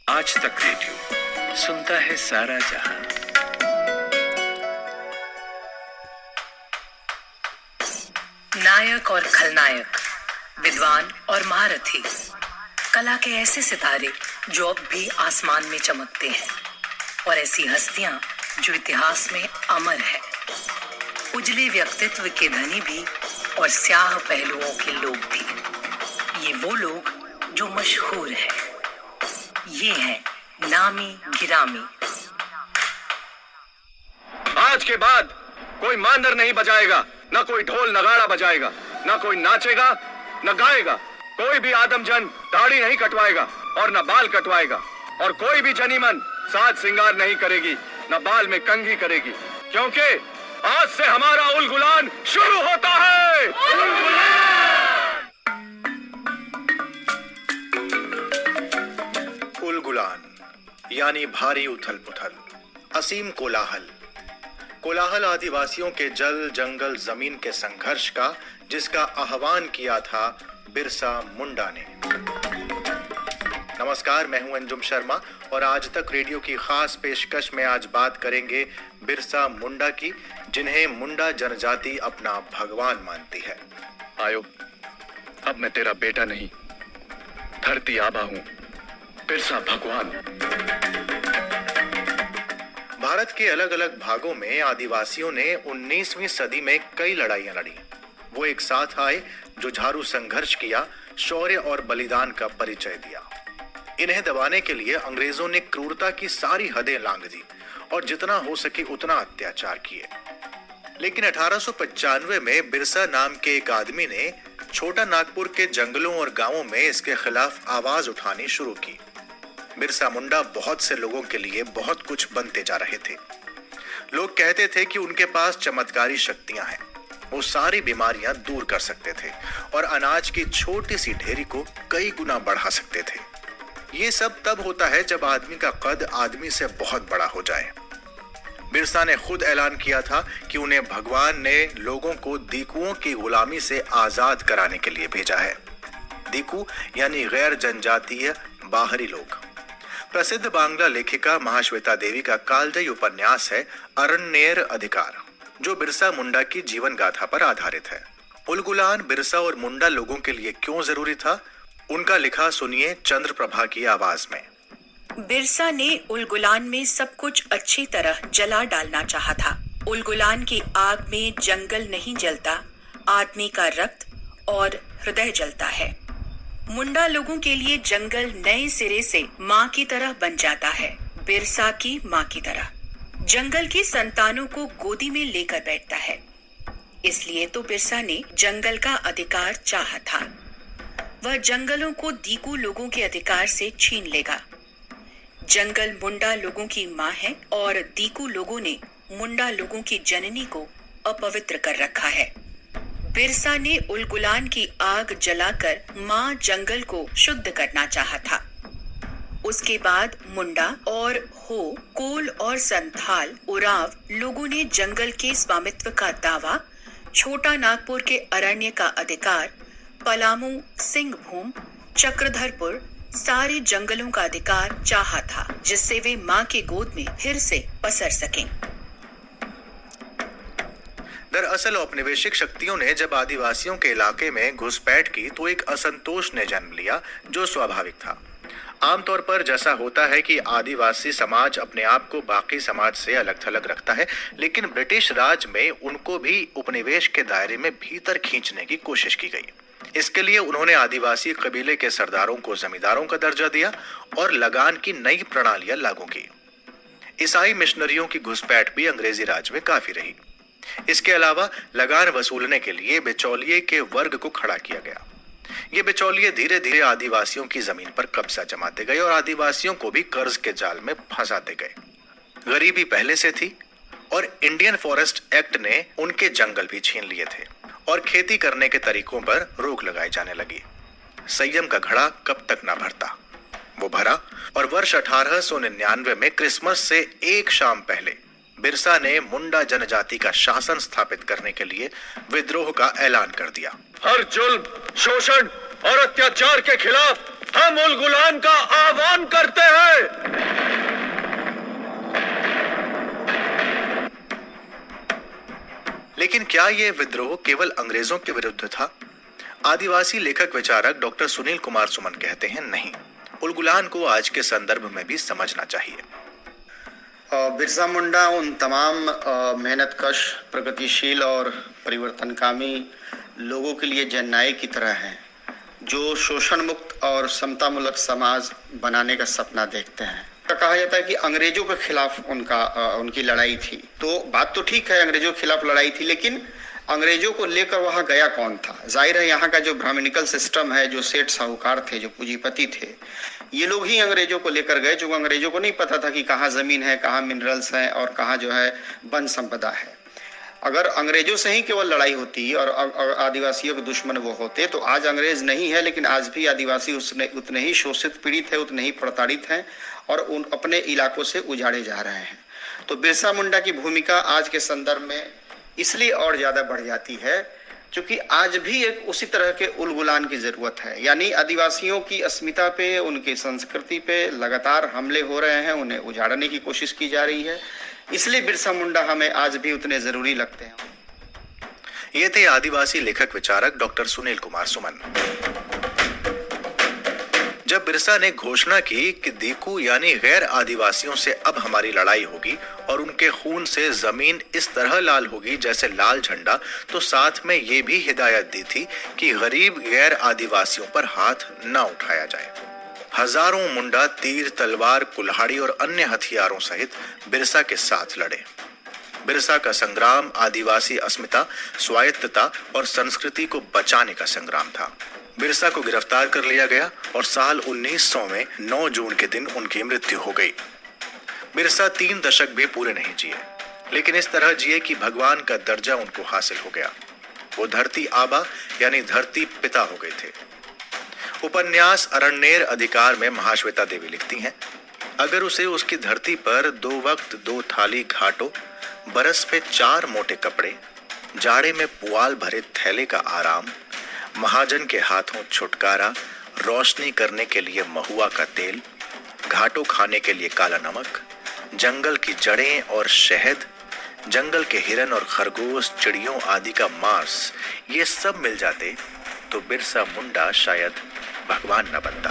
आज तक रेडियो सुनता है सारा जहां। नायक और खलनायक, विद्वान और महारथी, कला के ऐसे सितारे जो अब भी आसमान में चमकते हैं, और ऐसी हस्तियां जो इतिहास में अमर है। उजले व्यक्तित्व के धनी भी और स्याह पहलुओं के लोग भी। ये वो लोग जो मशहूर हैं। ये हैं नामी गिरामी। आज के बाद कोई मांदर नहीं बजाएगा, न कोई ढोल नगाड़ा बजाएगा, न कोई नाचेगा न गाएगा। कोई भी आदमजन दाढ़ी नहीं कटवाएगा और न बाल कटवाएगा, और कोई भी जनीमन साज श्रृंगार नहीं करेगी, न बाल में कंघी करेगी, क्योंकि आज से हमारा उलगुलान शुरू होता है। उलगुलान यानी भारी उथल पुथल, असीम कोलाहल। कोलाहल आदिवासियों के जल जंगल जमीन के संघर्ष का, जिसका आह्वान किया था बिरसा मुंडा ने। नमस्कार, मैं हूं अंजुम शर्मा और आज तक रेडियो की खास पेशकश में आज बात करेंगे बिरसा मुंडा की, जिन्हें मुंडा जनजाति अपना भगवान मानती है। आयो, अब मैं तेरा बेटा नहीं, धरती आबा हूं, बिरसा भगवान। भारत के अलग अलग भागों में आदिवासियों ने 19वीं सदी में कई लड़ाइयां लड़ी। वो एक साथ आए, जुझारू संघर्ष किया, शौर्य और बलिदान का परिचय दिया। इन्हें दबाने के लिए अंग्रेजों ने क्रूरता की सारी हदें लांघ दी और जितना हो सके उतना अत्याचार किए। लेकिन 1895 में बिरसा नाम के एक आदमी ने छोटा नागपुर के जंगलों और गांवों में इसके खिलाफ आवाज उठानी शुरू की। बिरसा मुंडा बहुत से लोगों के लिए बहुत कुछ बनते जा रहे थे। लोग कहते थे कि उनके पास चमत्कारी शक्तियां हैं, वो सारी बीमारियां दूर कर सकते थे और अनाज की छोटी सी ढेरी को कई गुना बढ़ा सकते थे। ये सब तब होता है जब आदमी का कद आदमी से बहुत बड़ा हो जाए। बिरसा ने खुद ऐलान किया था कि उन्हें भगवान ने लोगों को दीकुओं की गुलामी से आजाद कराने के लिए भेजा है। दीकू यानी गैर जनजातीय बाहरी लोग। प्रसिद्ध बांग्ला लेखिका महाश्वेता देवी का कालजयी उपन्यास है अरण्येर अधिकार, जो बिरसा मुंडा की जीवन गाथा पर आधारित है। उलगुलान बिरसा और मुंडा लोगों के लिए क्यों जरूरी था, उनका लिखा सुनिए चंद्रप्रभा की आवाज में। बिरसा ने उलगुलान में सब कुछ अच्छी तरह जला डालना चाहा था। उलगुलान की आग में जंगल नहीं जलता, आदमी का रक्त और हृदय जलता है। मुंडा लोगों के लिए जंगल नए सिरे से माँ की तरह बन जाता है, बिरसा की माँ की तरह। जंगल की संतानों को गोदी में लेकर बैठता है। इसलिए तो बिरसा ने जंगल का अधिकार चाहा था। वह जंगलों को दीकू लोगों के अधिकार से छीन लेगा। जंगल मुंडा लोगों की माँ है और दीकू लोगों ने मुंडा लोगों की जननी को अपवित्र कर रखा है। बिरसा ने उलगुलान की आग जलाकर माँ जंगल को शुद्ध करना चाहा था। उसके बाद मुंडा और हो, कोल और संथाल, उराव लोगों ने जंगल के स्वामित्व का दावा, छोटा नागपुर के अरण्य का अधिकार, पलामू, सिंहभूम, चक्रधरपुर, सारे जंगलों का अधिकार चाहा था, जिससे वे माँ के गोद में फिर से पसर सकें। दरअसल औपनिवेशिक शक्तियों ने जब आदिवासियों के इलाके में घुसपैठ की तो एक असंतोष ने जन्म लिया, जो स्वाभाविक था। आमतौर पर जैसा होता है कि आदिवासी समाज अपने आप को बाकी समाज से अलग थलग रखता है, लेकिन ब्रिटिश राज में उनको भी उपनिवेश के दायरे में भीतर खींचने की कोशिश की गई। इसके लिए उन्होंने आदिवासी कबीले के सरदारों को जमींदारों का दर्जा दिया और लगान की नई प्रणालियां लागू की। ईसाई मिशनरियों की घुसपैठ भी अंग्रेजी राज में काफी रही। इसके अलावा लगान वसूलने के लिए बिचौलिए के वर्ग को खड़ा किया गया। ये बिचौलिए धीरे धीरे आदिवासियों की जमीन पर कब्जा जमाते गए और आदिवासियों को भी कर्ज के जाल में फंसाते गए। गरीबी पहले से थी और इंडियन फॉरेस्ट एक्ट ने उनके जंगल भी छीन लिए थे और खेती करने के तरीकों पर रोक लगाई जाने लगी। संयम का घड़ा कब तक ना भरता, वो भरा और वर्ष 1899 में क्रिसमस से एक शाम पहले बिरसा ने मुंडा जनजाति का शासन स्थापित करने के लिए विद्रोह का ऐलान कर दिया। हर जुल्म, शोषण और अत्याचार के खिलाफ हम उलगुलान का आह्वान करते हैं। क्या ये विद्रोह केवल अंग्रेजों के विरुद्ध था? आदिवासी लेखक विचारक डॉक्टर सुनील कुमार सुमन कहते हैं नहीं, उलगुलान को आज के संदर्भ में भी समझना चाहिए। बिरसा मुंडा उन तमाम मेहनतकश, प्रगतिशील और परिवर्तनकामी लोगों के लिए जननायक की तरह हैं जो शोषण मुक्त और समतामूलक समाज बनाने का सपना देखते हैं। कहा जाता है कि अंग्रेजों के खिलाफ उनकी लड़ाई थी, तो बात तो ठीक है, अंग्रेजों के खिलाफ लड़ाई थी, लेकिन अंग्रेजों को लेकर वहां गया कौन था? जाहिर है यहाँ का जो ब्राह्मणिकल सिस्टम है, जो सेठ साहूकार थे, जो पूंजीपति थे, ये लोग ही अंग्रेजों को लेकर गए, जो अंग्रेजों को नहीं पता था कि कहाँ जमीन है, कहाँ मिनरल्स हैं और कहाँ जो है वन संपदा है। अगर अंग्रेजों से ही केवल लड़ाई होती और आदिवासियों के दुश्मन वो होते तो आज अंग्रेज नहीं है, लेकिन आज भी आदिवासी उतने ही शोषित, पीड़ित है, उतने ही प्रताड़ित हैं और उन अपने इलाकों से उजाड़े जा रहे हैं। तो बिरसा मुंडा की भूमिका आज के संदर्भ में इसलिए और ज्यादा बढ़ जाती है क्योंकि आज भी एक उसी तरह के उलगुलान की जरूरत है, यानी आदिवासियों की अस्मिता पे, उनकी संस्कृति पे लगातार हमले हो रहे हैं, उन्हें उजाड़ने की कोशिश की जा रही है। इसलिए बिरसा मुंडा हमें आज भी उतने जरूरी लगते हैं। ये थे आदिवासी लेखक विचारक डॉक्टर सुनील कुमार सुमन। जब बिरसा ने घोषणा की कि दीकू यानी गैर आदिवासियों से अब हमारी लड़ाई होगी और उनके खून से जमीन इस तरह लाल होगी जैसे लाल झंडा, तो साथ में ये भी हिदायत दी थी कि गरीब गैर आदिवासियों पर हाथ न उठाया जाए। हजारों मुंडा तीर, तलवार, कुल्हाड़ी और अन्य हथियारों सहित बिरसा के साथ लड़े। बिरसा का संग्राम आदिवासी अस्मिता, स्वायत्तता और संस्कृति को बचाने का संग्राम था। बिरसा को गिरफ्तार कर लिया गया और साल 1900 में 9 जून के दिन उनकी मृत्यु हो गई। बिरसा 3 दशक भी पूरे नहीं जिए, लेकिन इस तरह जिए कि भगवान का दर्जा उनको हासिल हो गया। वो धरती आबा यानी धरती पिता हो गए थे। उपन्यास अरण्येर अधिकार में महाश्वेता देवी लिखती हैं, अगर उसे उसकी धरती पर 2 वक्त 2 थाली घाटों, बरस पे 4 मोटे कपड़े, जाड़े में पुआल भरे थैले का आराम, महाजन के हाथों छुटकारा, रोशनी करने के लिए महुआ का तेल, घाटों खाने के लिए काला नमक, जंगल की जड़ें और शहद, जंगल के हिरन और खरगोश, चिड़ियों आदि का मांस, ये सब मिल जाते तो बिरसा मुंडा शायद भगवान न बनता।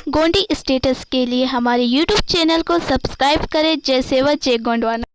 गोंडी स्टेटस के लिए हमारे YouTube चैनल को सब्सक्राइब करें। जय सेवा, जय गोंडवाना।